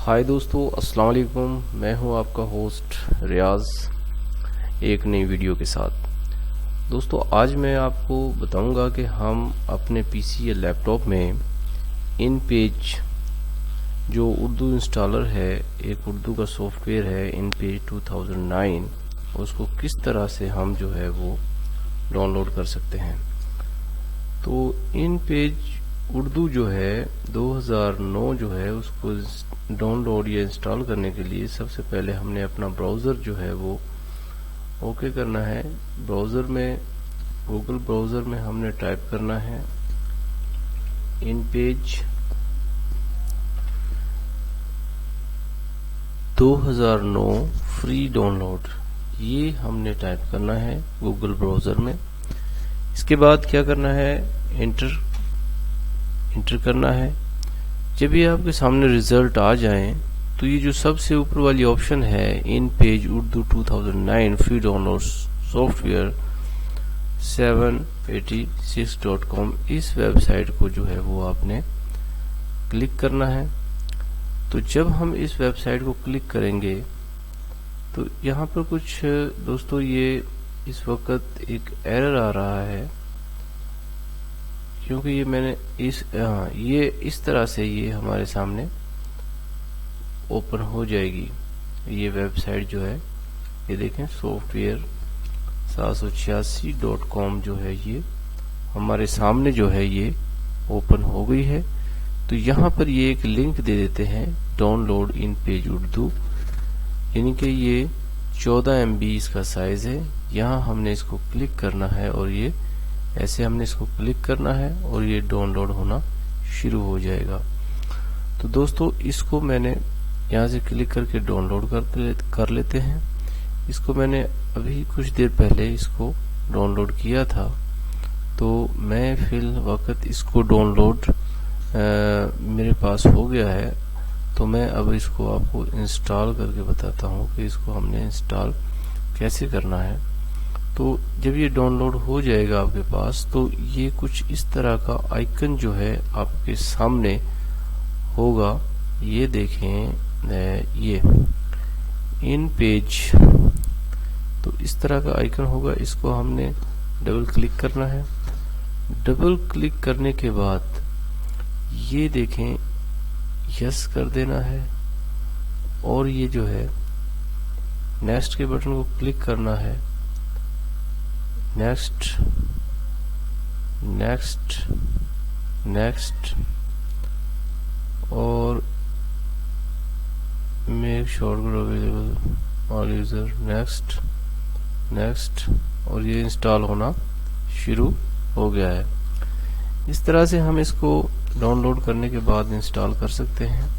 हाय दोस्तों, अस्सलाम वालेकुम। मैं हूं आपका होस्ट रियाज एक नई वीडियो के साथ। दोस्तों, आज मैं आपको बताऊंगा कि हम अपने पीसी या लैपटॉप में इन पेज जो उर्दू इंस्टॉलर है, एक उर्दू का सॉफ्टवेयर है इन पेज 2009, उसको किस तरह से हम जो है वो डाउनलोड कर सकते हैं। तो इन पेज उर्दू जो है 2009 जो है उसको डाउनलोड या इंस्टॉल करने के लिए सबसे पहले हमने अपना ब्राउज़र जो है वो ओके करना है। ब्राउज़र में गूगल ब्राउज़र में हमने टाइप करना है इन पेज 2009 फ्री डाउनलोड, ये हमने टाइप करना है गूगल ब्राउज़र में। इसके बाद क्या करना है, इंटर करना है। जब ये आपके सामने रिजल्ट आ जाएं तो ये जो सबसे ऊपर वाली ऑप्शन है इन page Urdu 2009 free download software 786.com, इस वेबसाइट को जो है वो आपने क्लिक करना है। तो जब हम इस वेबसाइट को क्लिक करेंगे तो यहाँ पर कुछ दोस्तों ये इस वक्त एक एरर आ रहा है, क्योंकि ये मैंने ये इस तरह से ये हमारे सामने ओपन हो जाएगी। ये वेबसाइट जो है ये देखें, सॉफ्टवेयर 786.com जो है ये हमारे सामने जो है ये ओपन हो गई है। तो यहाँ पर ये एक लिंक दे देते हैं डाउनलोड इन पेज उर्दू, यानी कि ये 14 MB इसका साइज है। यहाँ हमने इसको क्लिक करना है और ये ऐसे हमने इसको क्लिक करना है और ये डाउनलोड होना शुरू हो जाएगा। तो दोस्तों, इसको मैंने यहाँ से क्लिक करके डाउनलोड कर लेते हैं। इसको मैंने अभी कुछ देर पहले इसको डाउनलोड किया था, तो मैं फिल वक्त इसको डाउनलोड मेरे पास हो गया है। तो मैं अब इसको आपको इंस्टॉल करके बताता हूँ कि इसको हमने इंस्टॉल कैसे करना है। तो जब ये डाउनलोड हो जाएगा आपके पास, तो ये कुछ इस तरह का आइकन जो है आपके सामने होगा। ये देखें, ये इन पेज, तो इस तरह का आइकन होगा। इसको हमने डबल क्लिक करना है। डबल क्लिक करने के बाद ये देखें, यस कर देना है और ये जो है नेक्स्ट के बटन को क्लिक करना है। नेक्स्ट नेक्स्ट नेक्स्ट और make shortcut available all user, next next, और ये इंस्टॉल होना शुरू हो गया है। इस तरह से हम इसको डाउनलोड करने के बाद इंस्टॉल कर सकते हैं।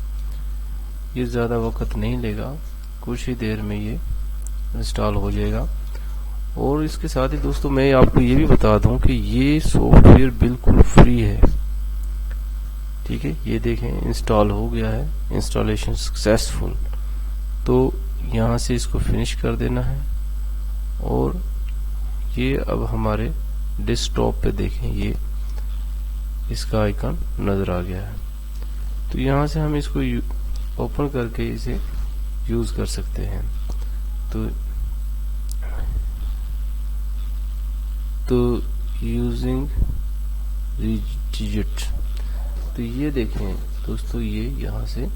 ये ज़्यादा वक्त नहीं लेगा, कुछ ही देर में ये इंस्टॉल हो जाएगा। और इसके साथ ही दोस्तों मैं आपको ये भी बता दूं कि ये सॉफ्टवेयर बिल्कुल फ्री है। ठीक है, ये देखें इंस्टॉल हो गया है, इंस्टॉलेशन सक्सेसफुल। तो यहाँ से इसको फिनिश कर देना है और ये अब हमारे डेस्कटॉप पे देखें, ये इसका आइकन नजर आ गया है। तो यहाँ से हम इसको ओपन करके इसे यूज कर सकते हैं। तो यूजिंग डिजिट, तो ये देखें दोस्तों, ये यहाँ से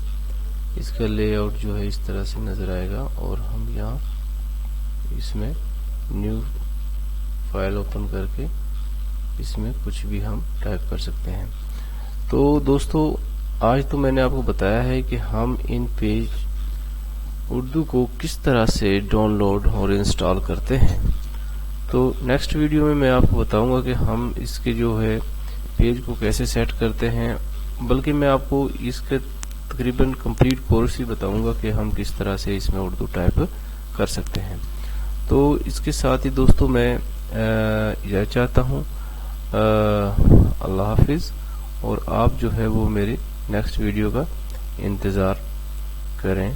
इसका लेआउट जो है इस तरह से नजर आएगा और हम यहाँ इसमें न्यू फाइल ओपन करके इसमें कुछ भी हम टाइप कर सकते हैं। तो दोस्तों, आज तो मैंने आपको बताया है कि हम इन पेज उर्दू को किस तरह से डाउनलोड और इंस्टॉल करते हैं। तो नेक्स्ट वीडियो में मैं आपको बताऊंगा कि हम इसके जो है पेज को कैसे सेट करते हैं, बल्कि मैं आपको इसके तकरीबन कंप्लीट कोर्स ही बताऊंगा कि हम किस तरह से इसमें उर्दू टाइप कर सकते हैं। तो इसके साथ ही दोस्तों मैं यह चाहता हूँ अल्लाह हाफिज, और आप जो है वो मेरे नेक्स्ट वीडियो का इंतज़ार करें।